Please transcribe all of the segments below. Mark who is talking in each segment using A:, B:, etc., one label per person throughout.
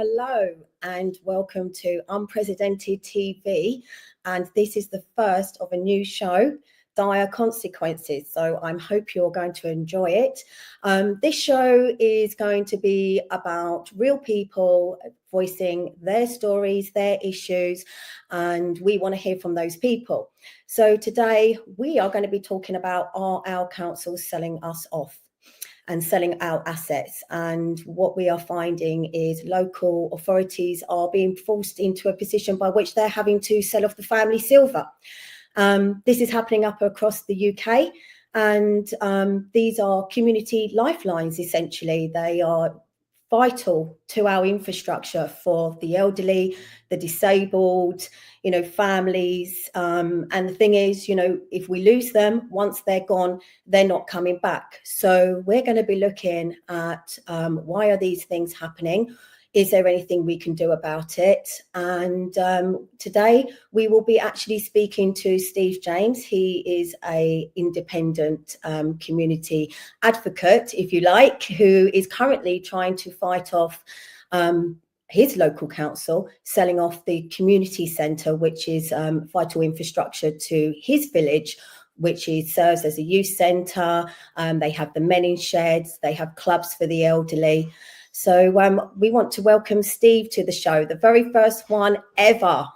A: Hello and welcome to Unprecedented TV, and this is the first of a new show, Dyer Consequences. So I hope you're going to enjoy it. This show is going to be about real people voicing their stories, their issues, and we want to hear from those people. So today we are going to be talking about our council selling us off and selling our assets. And what we are finding is local authorities are being forced into a position by which they're having to sell off the family silver. This is happening up across the UK, and these are community lifelines, essentially. They are vital to our infrastructure for the elderly, the disabled, families. And the thing is, if we lose them, once they're gone, they're not coming back. So we're going to be looking at why are these things happening? Is there anything we can do about it? And today we will be actually speaking to Steve James. He is an independent community advocate, if you like, who is currently trying to fight off his local council selling off the community centre, which is vital infrastructure to his village, which serves as a youth centre. They have the men in sheds, they have clubs for the elderly. So we want to welcome Steve to the show, the very first one ever.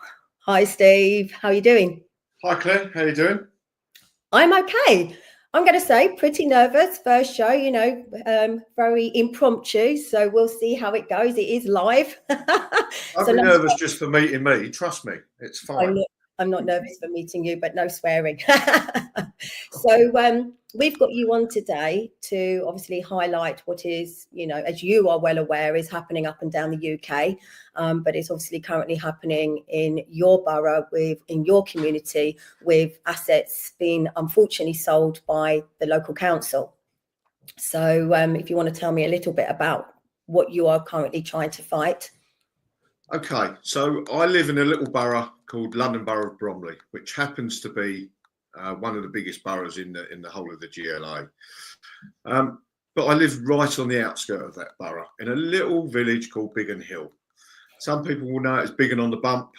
A: Hi, Steve. How are you doing?
B: Hi, Claire. How are you doing?
A: I'm okay. I'm going to say pretty nervous. First show, very impromptu. So we'll see how it goes. It is live.
B: I'll be nervous just for meeting me. Trust me, it's fine.
A: I'm not nervous for meeting you, but no swearing. So we've got you on today to obviously highlight what is, as you are well aware, is happening up and down the UK. But it's obviously currently happening in your borough, in your community, with assets being unfortunately sold by the local council. So if you want to tell me a little bit about what you are currently trying to fight.
B: Okay, so I live in a little borough called London Borough of Bromley, which happens to be one of the biggest boroughs in the whole of the GLA. But I live right on the outskirts of that borough in a little village called Biggin Hill. Some people will know it as Biggin on the Bump.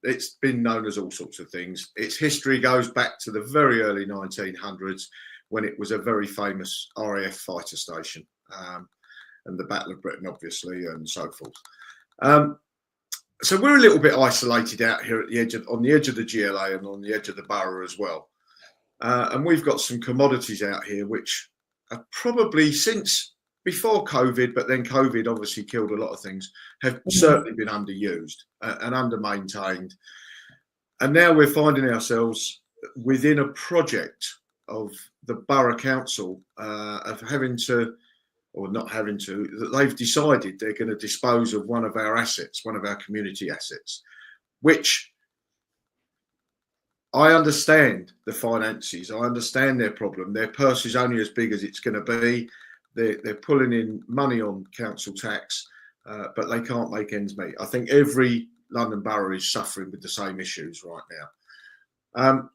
B: It's been known as all sorts of things. Its history goes back to the very early 1900s when it was a very famous RAF fighter station, and the Battle of Britain, obviously, and so forth. So we're a little bit isolated out here at on the edge of the GLA and on the edge of the borough as well. And we've got some commodities out here which are probably since before COVID, but then COVID obviously killed a lot of things, have certainly been underused and under-maintained. And now we're finding ourselves within a project of the Borough Council of having to, or not having to, that they've decided they're going to dispose of one of our assets, one of our community assets, which I understand the finances. I understand their problem. Their purse is only as big as it's going to be. They're pulling in money on council tax, but they can't make ends meet. I think every London borough is suffering with the same issues right now.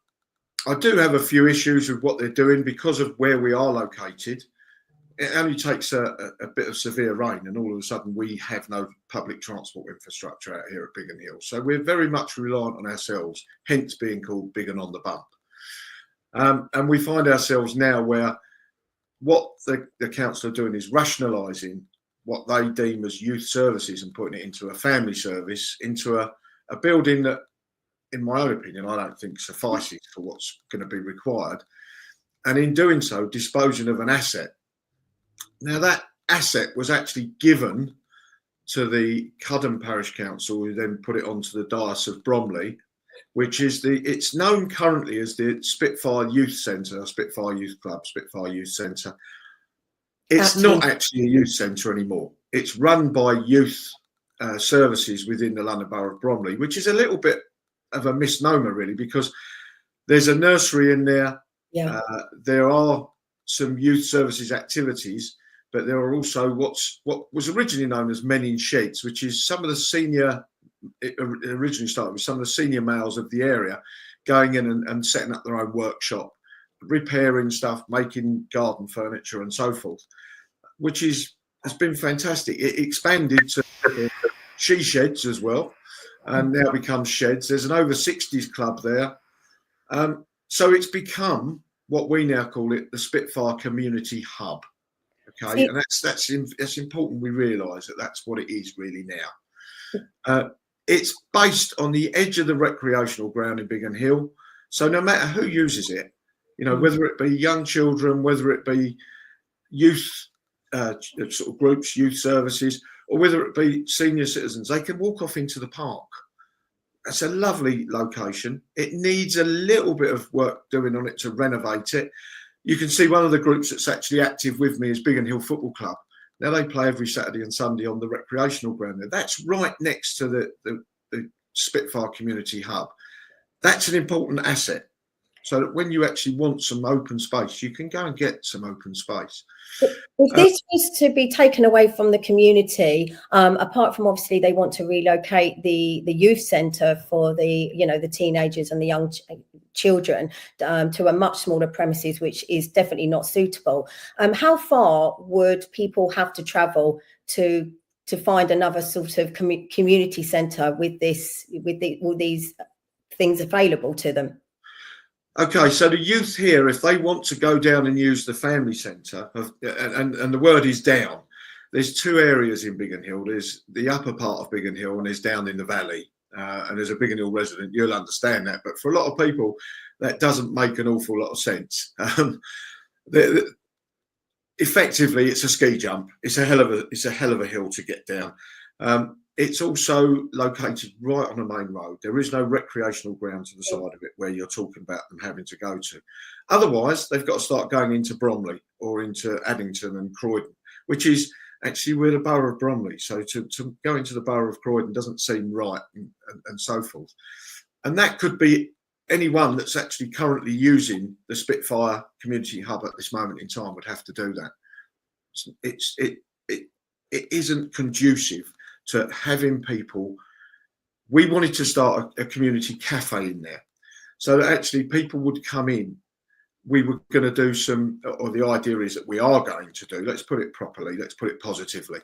B: I do have a few issues with what they're doing because of where we are located. It only takes a bit of severe rain and all of a sudden we have no public transport infrastructure out here at Biggin Hill. So we're very much reliant on ourselves, hence being called Biggin on the Bump. And we find ourselves now where what the council are doing is rationalising what they deem as youth services and putting it into a family service, into a building that, in my own opinion, I don't think suffices for what's going to be required. And in doing so, disposing of an asset. Now, that asset was actually given to the Cudham Parish Council, who then put it onto the Diocese of Bromley. which is it's known currently as the Spitfire Youth Centre, Spitfire Youth Club, Spitfire Youth Centre. It's not actually a youth centre anymore. It's run by youth services within the London Borough of Bromley, which is a little bit of a misnomer, really, because there's a nursery in there.
A: Yeah.
B: There are some youth services activities, but there are also what was originally known as Men in Sheds, which is some of the senior. It originally started with some of the senior males of the area going in and setting up their own workshop, repairing stuff, making garden furniture and so forth, which has been fantastic. It expanded to she sheds as well, and now becomes sheds. There's an over 60s club there. So it's become what we now call it the Spitfire Community Hub. Okay, and that's important. We realise that that's what it is really now. It's based on the edge of the recreational ground in Biggin Hill. So no matter who uses it, whether it be young children, whether it be youth sort of groups, youth services, or whether it be senior citizens, they can walk off into the park. It's a lovely location. It needs a little bit of work doing on it to renovate it. You can see one of the groups that's actually active with me is Biggin Hill Football Club. Now they play every Saturday and Sunday on the recreational ground there. That's right next to the Spitfire Community Hub. That's an important asset. So that when you actually want some open space, you can go and get some open space.
A: If this was to be taken away from the community, apart from obviously they want to relocate the youth centre for the the teenagers and the young children to a much smaller premises, which is definitely not suitable. How far would people have to travel to find another sort of community centre with all these things available to them?
B: Okay, so the youth here, if they want to go down and use the family centre, and the word is down, there's two areas in Biggin Hill. There's the upper part of Biggin Hill and there's down in the valley. And as a Biggin Hill resident, you'll understand that. But for a lot of people, that doesn't make an awful lot of sense. Effectively, it's a ski jump. It's a hell of a hill to get down. It's also located right on the main road. There is no recreational ground to the side of it where you're talking about them having to go to. Otherwise, they've got to start going into Bromley or into Addington and Croydon, which is actually we're the borough of Bromley. So to go into the borough of Croydon doesn't seem right and so forth. And that could be anyone that's actually currently using the Spitfire Community Hub at this moment in time would have to do that. It isn't conducive to having people. We wanted to start a community cafe in there so that actually people would come in. We were going to do or the idea is that we are going to do, let's put it properly, let's put it positively,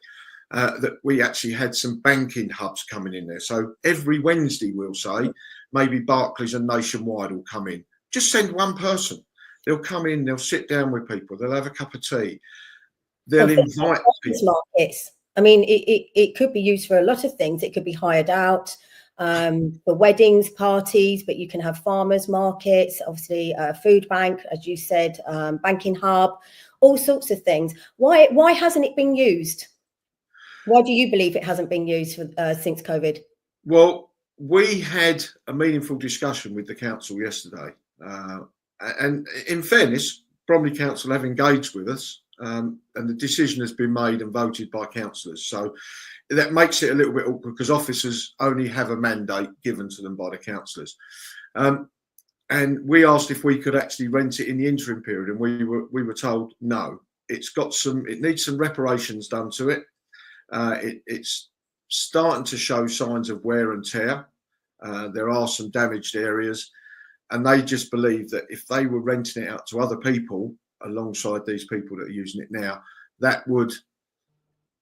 B: that we actually had some banking hubs coming in there. So every Wednesday, we'll say, maybe Barclays and Nationwide will come in. Just send one person. They'll come in, they'll sit down with people, they'll have a cup of tea. They'll invite people.
A: Markets. I mean, it could be used for a lot of things. It could be hired out for weddings, parties, but you can have farmers markets, obviously a food bank, as you said, banking hub, all sorts of things. Why hasn't it been used? Why do you believe it hasn't been used since COVID?
B: Well, we had a meaningful discussion with the council yesterday. And in fairness, Bromley Council have engaged with us. And the decision has been made and voted by councillors. So that makes it a little bit awkward because officers only have a mandate given to them by the councillors. And we asked if we could actually rent it in the interim period, and we were told no. It needs some reparations done to it. It's starting to show signs of wear and tear. There are some damaged areas, and they just believe that if they were renting it out to other people alongside these people that are using it now, that would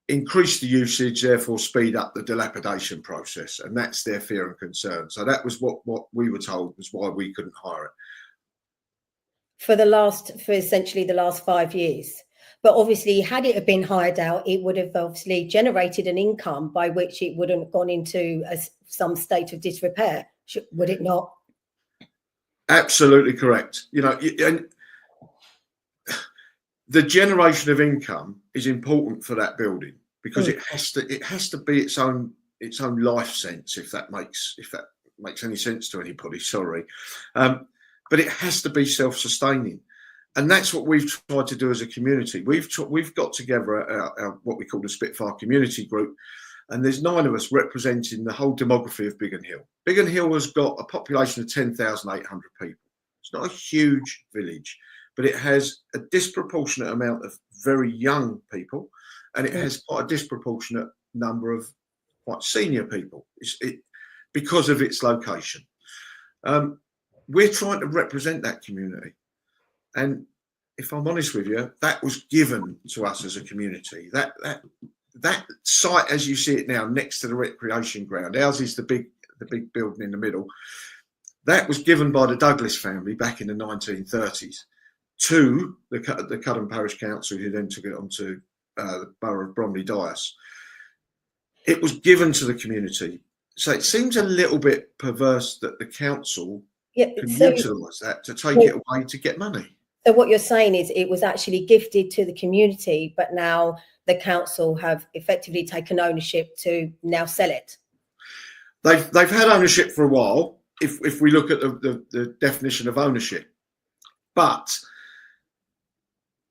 B: increase the usage, therefore speed up the dilapidation process, and that's their fear and concern. So that was what we were told was why we couldn't hire it
A: for essentially the last 5 years. But obviously, had it been hired out, it would have obviously generated an income by which it wouldn't have gone into some state of disrepair, would it not?
B: Absolutely correct. And the generation of income is important for that building because it has to be its own life sense, if that makes any sense to anybody, sorry. But it has to be self-sustaining. And that's what we've tried to do as a community. We've got together our what we call the Spitfire Community Group, and there's 9 of us representing the whole demography of Biggin Hill. Biggin Hill has got a population of 10,800 people. It's not a huge village, but it has a disproportionate amount of very young people, and it has quite a disproportionate number of quite senior people because of its location. We're trying to represent that community. And if I'm honest with you, that was given to us as a community. That site, as you see it now, next to the recreation ground, ours is the big building in the middle. That was given by the Douglas family back in the 1930s to the Cudham Parish Council, who then took it on to the Borough of Bromley Dyer. It was given to the community. So it seems a little bit perverse that the council can utilise that to take it away to get money.
A: So what you're saying is it was actually gifted to the community, but now the council have effectively taken ownership to now sell it.
B: They've had ownership for a while, if we look at the definition of ownership. But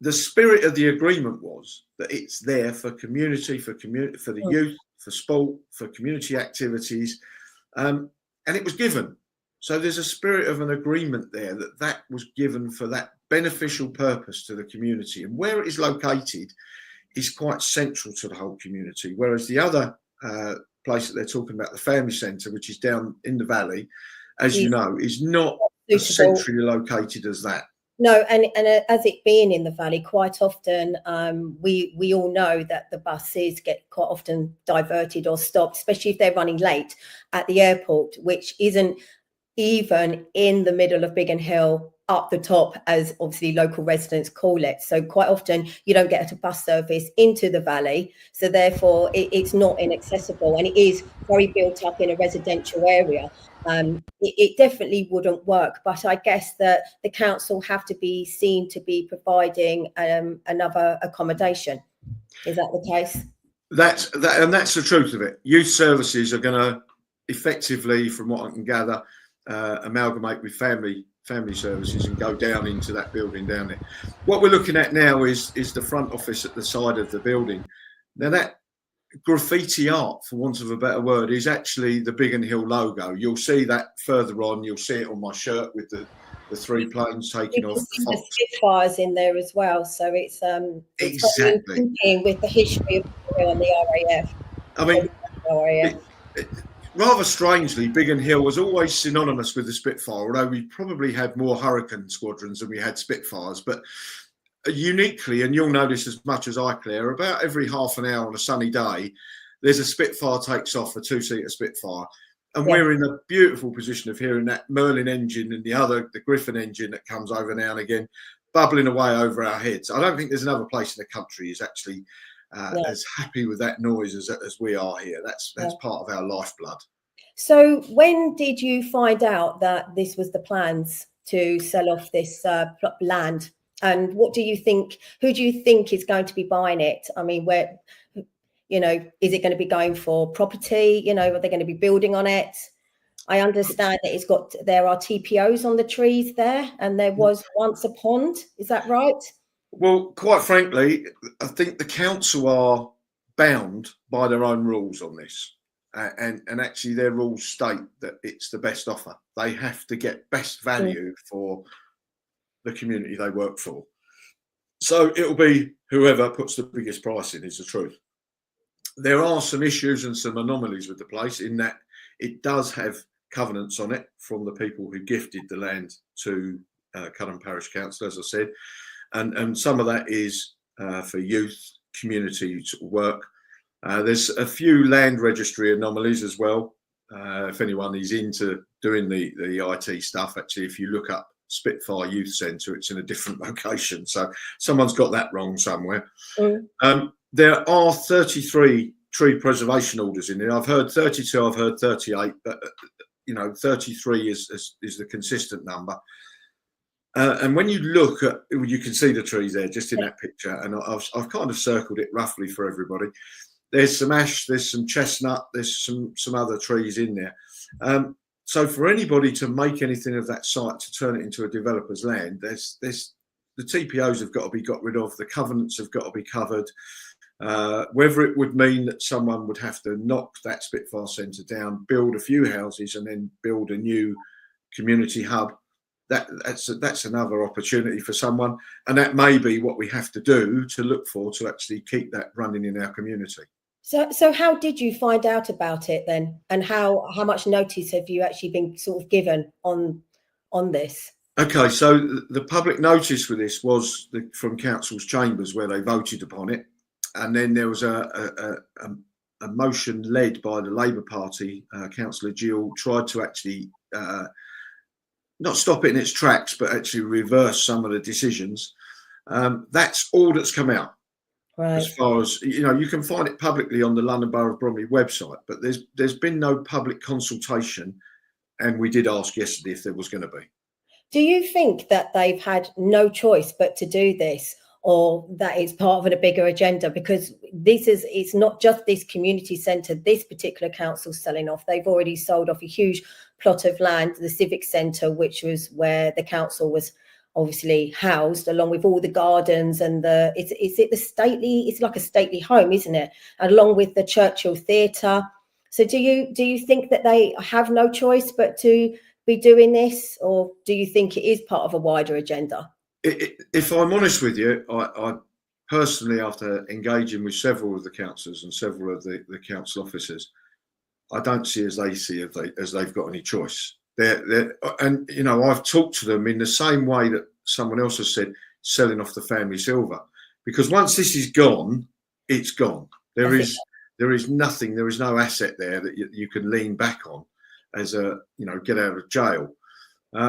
B: the spirit of the agreement was that it's there for community, for the youth, for sport, for community activities, and it was given. So there's a spirit of an agreement there that was given for that beneficial purpose to the community. And where it is located is quite central to the whole community, whereas the other place that they're talking about, the family centre, which is down in the valley, as you know, is not as centrally located as that.
A: No, and as it being in the valley, quite often we all know that the buses get quite often diverted or stopped, especially if they're running late at the airport, which isn't even in the middle of Biggin Hill, up the top, as obviously local residents call it. So quite often you don't get a bus service into the valley, so therefore it's not inaccessible, and it is very built up in a residential area. It definitely wouldn't work, but I guess that the council have to be seen to be providing another accommodation. Is that the case?
B: That's the truth of it. Youth services are going to effectively, from what I can gather, amalgamate with family services and go down into that building down there. What we're looking at now is the front office at the side of the building. Now that graffiti art, for want of a better word, is actually the Biggin Hill logo. You'll see that further on. You'll see it on my shirt with the 3 planes taking off.
A: The Spitfires in there as well, so it's
B: exactly
A: in keeping with the history of the RAF.
B: I mean, rather strangely, Biggin Hill was always synonymous with the Spitfire, although we probably had more Hurricane squadrons than we had Spitfires. But uniquely, and you'll know this as much as I, Claire, about every half an hour on a sunny day, there's a Spitfire takes off, a 2-seater Spitfire. And we're in a beautiful position of hearing that Merlin engine and the Griffin engine that comes over now and again, bubbling away over our heads. I don't think there's another place in the country is actually as happy with that noise as we are here. That's part of our lifeblood.
A: So when did you find out that this was the plans to sell off this land? And what do you think, who do you think is going to be buying it? I mean, where, is it going to be going for property? Are they going to be building on it? I understand that there are TPOs on the trees there, and there was once a pond. Is that right?
B: Well, quite frankly, I think the council are bound by their own rules on this. And actually their rules state that it's the best offer. They have to get best value for the community they work for. So it'll be whoever puts the biggest price in, is the truth. There are some issues and some anomalies with the place in that it does have covenants on it from the people who gifted the land to Cudham Parish Council, as I said. And some of that is for youth, community work. There's a few land registry anomalies as well. If anyone is into doing the IT stuff, actually, if you look up Spitfire Youth Centre, it's in a different location. So someone's got that wrong somewhere. There are 33 tree preservation orders in there. I've heard 32, I've heard 38, but 33 is the consistent number. And when you look at, you can see the trees there just in that picture, and I've kind of circled it roughly for everybody. There's some ash, there's some chestnut, there's some other trees in there. So for anybody to make anything of that site to turn it into a developer's land, there's the TPOs have got to be got rid of, the covenants have got to be covered. Whether it would mean that someone would have to knock that Spitfire Centre down, build a few houses, and then build a new community hub, that's another opportunity for someone, and that may be what we have to do to look for to actually keep that running in our community.
A: So how did you find out about it then, and how much notice have you actually been sort of given on this?
B: Okay, so the public notice for this was from council's chambers where they voted upon it, and then there was a motion led by the Labour Party. Councillor Gill tried to actually not stop it in its tracks, but actually reverse some of the decisions. That's all that's come out. Right. As far as you can find it publicly on the London Borough of Bromley website, but there's been no public consultation, and we did ask yesterday if there was going to be.
A: Do you think that they've had no choice but to do this, or that it's part of a bigger agenda? Because it's not just this community centre, this particular council selling off. They've already sold off a huge plot of land, the civic centre, which was where the council was obviously housed, along with all the gardens and it's like a stately home, isn't it? And along with the Churchill Theatre. So do you think that they have no choice but to be doing this, or do you think it is part of a wider agenda?
B: If I'm honest with you, I personally, after engaging with several of the councillors and several of the council officers, I don't see as they've got any choice. And I've talked to them in the same way that someone else has said, selling off the family silver, because once this is gone, it's gone. There is nothing. There is no asset there that you can lean back on as get out of jail.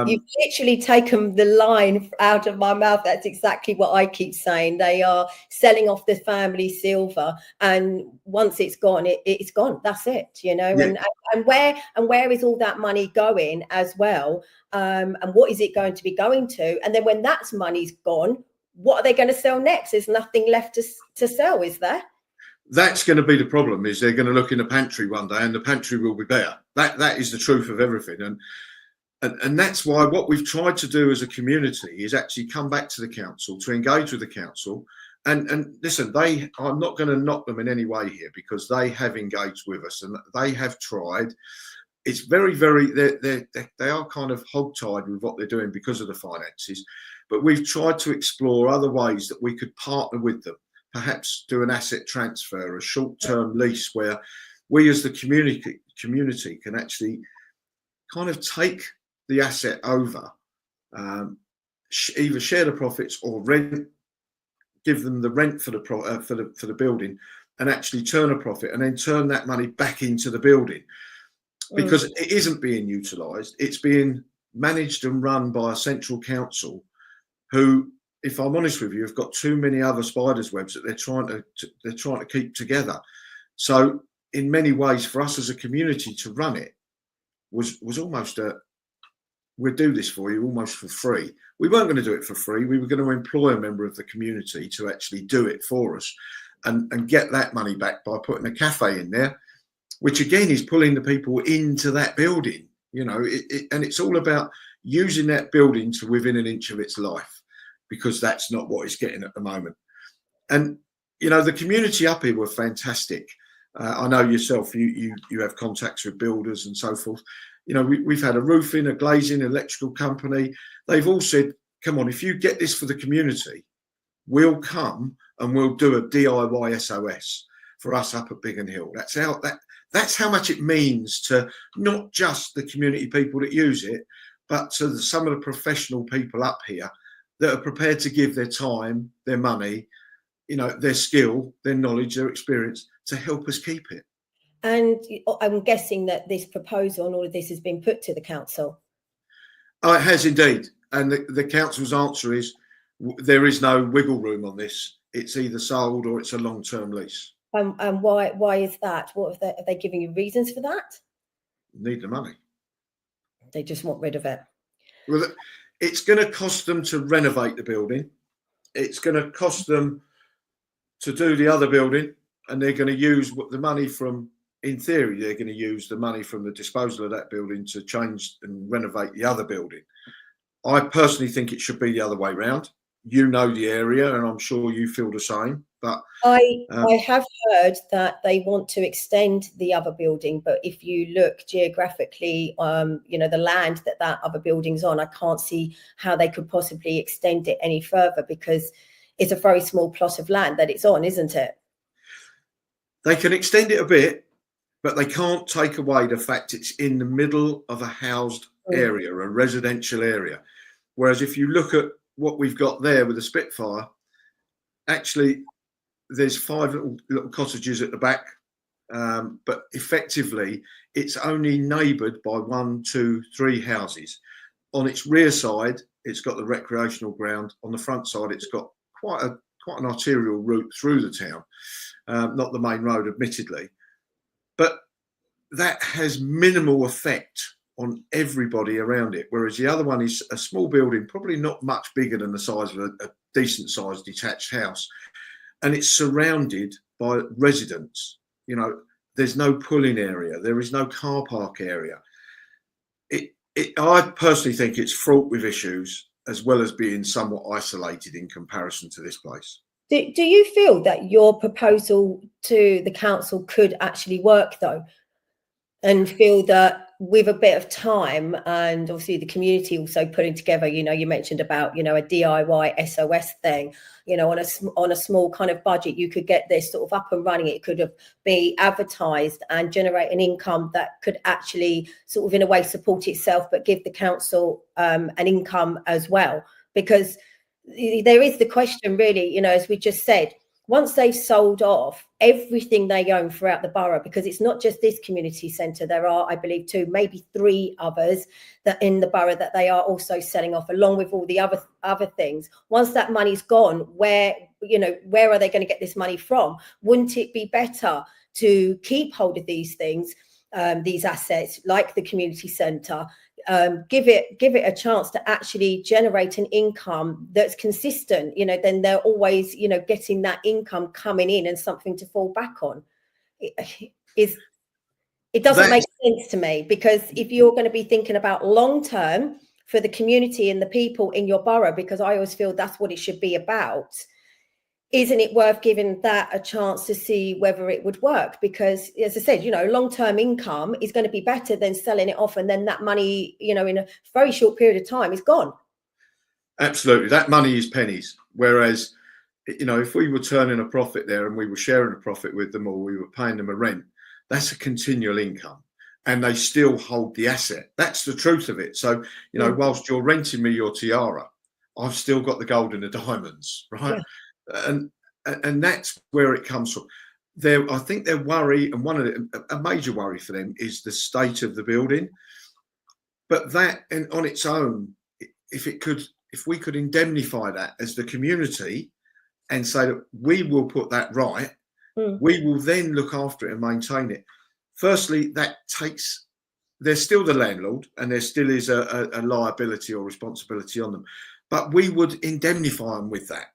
A: You've literally taken the line out of my mouth. That's exactly what I keep saying. They are selling off the family silver, and once it's gone, it's gone. That's it, Yeah. And where is all that money going as well? And what is it going to be going to? And then when that money's gone, what are they going to sell next? There's nothing left to sell, is there?
B: That's going to be the problem. Is they're going to look in the pantry one day, and the pantry will be bare. That is the truth of everything, and that's why what we've tried to do as a community is actually come back to the council, to engage with the council, and listen. I'm not going to knock them in any way here, because they have engaged with us and they have tried. It's very, very. They are kind of hogtied with what they're doing because of the finances, but we've tried to explore other ways that we could partner with them. Perhaps do an asset transfer, a short-term lease, where we as the community can actually kind of take the asset over, either share the profits or rent, give them the rent for the building, and actually turn a profit, and then turn that money back into the building, because it isn't being utilised. It's being managed and run by a central council who, if I'm honest with you, have got too many other spiders' webs that they're trying to keep together. So in many ways, for us as a community to run it was almost we'll do this for you almost for free. We weren't going to do it for free. We were going to employ a member of the community to actually do it for us, and get that money back by putting a cafe in there, which again is pulling the people into that building. And it's all about using that building to within an inch of its life, because that's not what it's getting at the moment. And the community up here were fantastic. I know yourself, you have contacts with builders and so forth. We've had a roofing, a glazing, electrical company. They've all said, come on, if you get this for the community, we'll come and we'll do a DIY SOS for us up at Biggin Hill. That's how much it means to not just the community people that use it, but to some of the professional people up here that are prepared to give their time, their money, their skill, their knowledge, their experience to help us keep it.
A: And I'm guessing that this proposal and all of this has been put to the council.
B: Oh, it has indeed. And the council's answer is there is no wiggle room on this. It's either sold or it's a long-term lease.
A: And why is that? What are they giving you reasons for that?
B: Need the money.
A: They just want rid of it.
B: Well, it's going to cost them to renovate the building. It's going to cost them to do the other building, and they're going to use the money from in theory, they're going to use the money from the disposal of that building to change and renovate the other building. I personally think it should be the other way round. You know the area, and I'm sure you feel the same. But
A: I have heard that they want to extend the other building, but if you look geographically, the land that other building's on, I can't see how they could possibly extend it any further, because it's a very small plot of land that it's on, isn't it?
B: They can extend it a bit, but they can't take away the fact it's in the middle of a housed area, a residential area. Whereas if you look at what we've got there with the Spitfire, actually there's 5 little cottages at the back, but effectively it's only neighboured by 1, 2, 3 houses. On its rear side, it's got the recreational ground. On the front side, it's got quite an arterial route through the town, not the main road, admittedly, but that has minimal effect on everybody around it. Whereas the other one is a small building, probably not much bigger than the size of a decent sized detached house, and it's surrounded by residents. There's no pulling area, there is no car park area. I personally think it's fraught with issues, as well as being somewhat isolated in comparison to this place.
A: Do you feel that your proposal to the council could actually work, though, and feel that with a bit of time, and obviously the community also putting together, you mentioned about, a DIY SOS thing, on a small kind of budget, you could get this sort of up and running. It could be advertised and generate an income that could actually sort of in a way support itself, but give the council an income as well. Because there is the question, really, as we just said, once they've sold off everything they own throughout the borough, because it's not just this community centre, there are, I believe, 2, maybe 3 others that in the borough that they are also selling off, along with all the other things. Once that money's gone, where are they going to get this money from? Wouldn't it be better to keep hold of these things, these assets, like the community centre, give it a chance to actually generate an income that's consistent? Then they're always getting that income coming in and something to fall back on. It doesn't make sense to me, because if you're going to be thinking about long term for the community and the people in your borough, because I always feel that's what it should be about, isn't it worth giving that a chance to see whether it would work? Because, as I said, long-term income is going to be better than selling it off, and then that money, in a very short period of time, is gone.
B: Absolutely. That money is pennies. Whereas, if we were turning a profit there and we were sharing a profit with them, or we were paying them a rent, that's a continual income, and they still hold the asset. That's the truth of it. So, whilst you're renting me your tiara, I've still got the gold and the diamonds, right? Yeah. And that's where it comes from. I think their worry, and a major worry for them, is the state of the building. But that, and on its own, if we could indemnify that as the community and say that we will put that right, we will then look after it and maintain it. Firstly, they're still the landlord, and there still is a liability or responsibility on them, but we would indemnify them with that.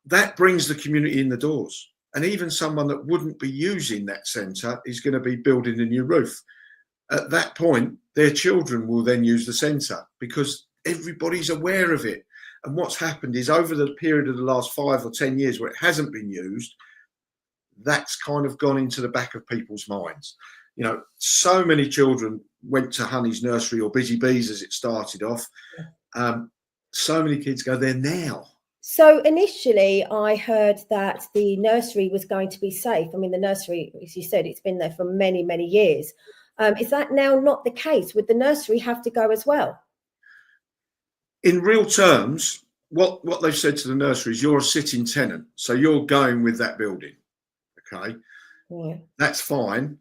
B: That brings the community in the doors. And even someone that wouldn't be using that centre is going to be building a new roof. At that point, their children will then use the centre, because everybody's aware of it. And what's happened is, over the period of the last 5 or 10 years where it hasn't been used, that's kind of gone into the back of people's minds. So many children went to Honey's nursery, or Busy Bees as it started off. So many kids go there now.
A: So initially, I heard that the nursery was going to be safe. I mean, the nursery, as you said, it's been there for many, many years. Is that now not the case? Would the nursery have to go as well?
B: In real terms, what they've said to the nursery is, you're a sitting tenant, so you're going with that building. Okay, yeah. That's fine,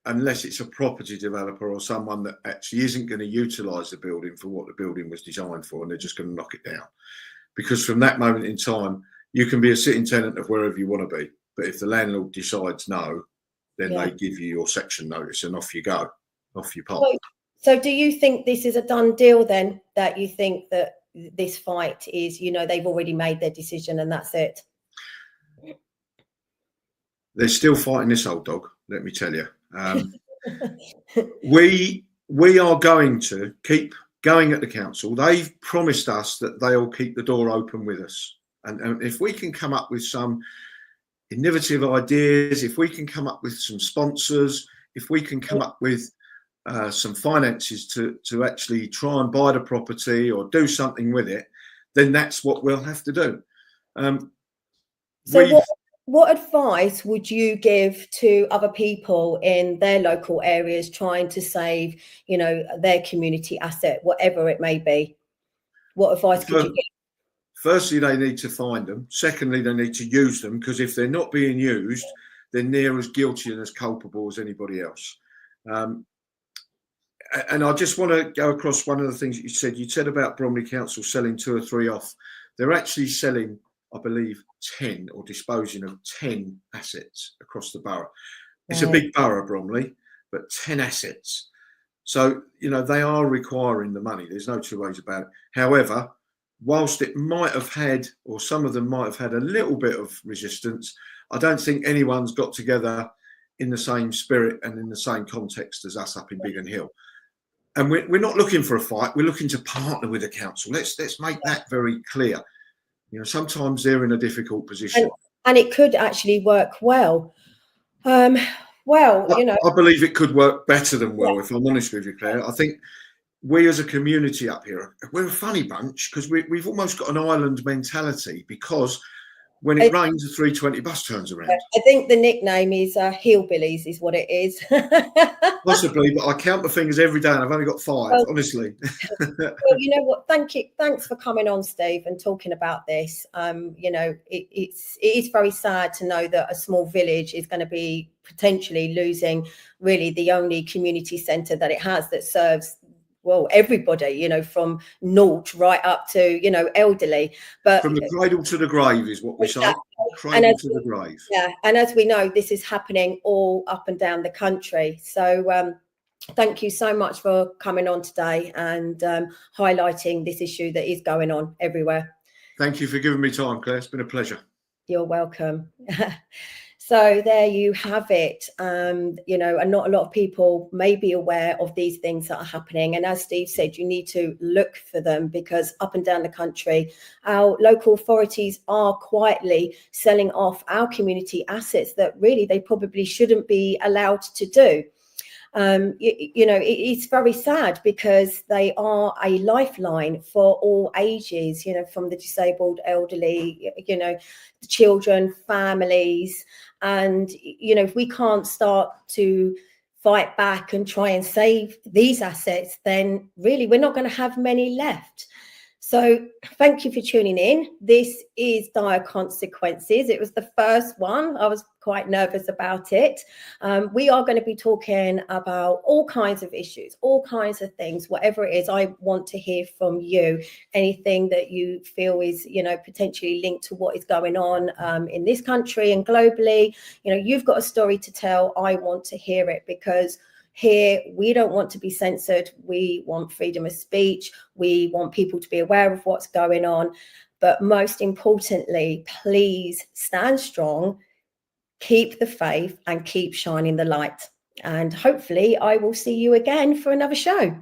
B: unless it's a property developer or someone that actually isn't going to utilise the building for what the building was designed for, and they're just going to knock it down. Because from that moment in time, you can be a sitting tenant of wherever you want to be. But if the landlord decides no, then they give you your section notice, and off you go, off you pop.
A: So do you think this is a done deal then? That you think that this fight is, they've already made their decision and that's it?
B: They're still fighting this old dog, let me tell you. We are going to keep going at the council. They've promised us that they'll keep the door open with us. And if we can come up with some innovative ideas, if we can come up with some sponsors, if we can come up with some finances to actually try and buy the property or do something with it, then that's what we'll have to do.
A: So what advice would you give to other people in their local areas trying to save, you know, their community asset, whatever it may be? What advice could you give?
B: Firstly, they need to find them. Secondly, they need to use them, because if they're not being used, they're near as guilty and as culpable as anybody else. And I just want to go across one of the things that you said. You said about Bromley Council selling 2 or 3 off. They're actually selling, I believe, 10 or disposing of 10 assets across the borough. It's a big borough, Bromley, but 10 assets. So, you know, they are requiring the money. There's no two ways about it. However, whilst it might have had, or some of them might have had a little bit of resistance, I don't think anyone's got together in the same spirit and in the same context as us up in Biggin Hill. And we're not looking for a fight. We're looking to partner with the council. Let's make that very clear. You know, sometimes they're in a difficult position.
A: And it could actually work well. You know,
B: I believe it could work better than well, if I'm honest with you, Claire. I think we as a community up here, we're a funny bunch, because we've almost got an island mentality, because when it rains, a 320 bus turns around.
A: I think the nickname is Hillbillies is what it is.
B: Possibly, but I count my fingers every day and I've only got 5, honestly.
A: Well, you know what? Thanks for coming on, Steve, and talking about this. You know, it is very sad to know that a small village is going to be potentially losing really the only community centre that it has that serves, well, everybody, you know, from naught right up to, you know, elderly. But
B: from the cradle to the grave is what we say. Cradle to the grave.
A: Yeah, and as we know, this is happening all up and down the country. So thank you so much for coming on today and highlighting this issue that is going on everywhere.
B: Thank you for giving me time, Claire. It's been a pleasure.
A: You're welcome. So there you have it. You know, and not a lot of people may be aware of these things that are happening. And as Steve said, you need to look for them, because up and down the country, our local authorities are quietly selling off our community assets that really they probably shouldn't be allowed to do. You know, it's very sad, because they are a lifeline for all ages, you know, from the disabled, elderly, you know, the children, families. And, you know, if we can't start to fight back and try and save these assets, then really we're not going to have many left. So thank you for tuning in. This is Dire Consequences. It was the first one. I was quite nervous about it. We are going to be talking about all kinds of issues, all kinds of things, whatever it is. I want to hear from you. Anything that you feel is, you know, potentially linked to what is going on in this country and globally. You know, you've got a story to tell. I want to hear it, because here, we don't want to be censored. We want freedom of speech. We want people to be aware of what's going on. But most importantly, please stand strong, keep the faith, and keep shining the light. And hopefully I will see you again for another show.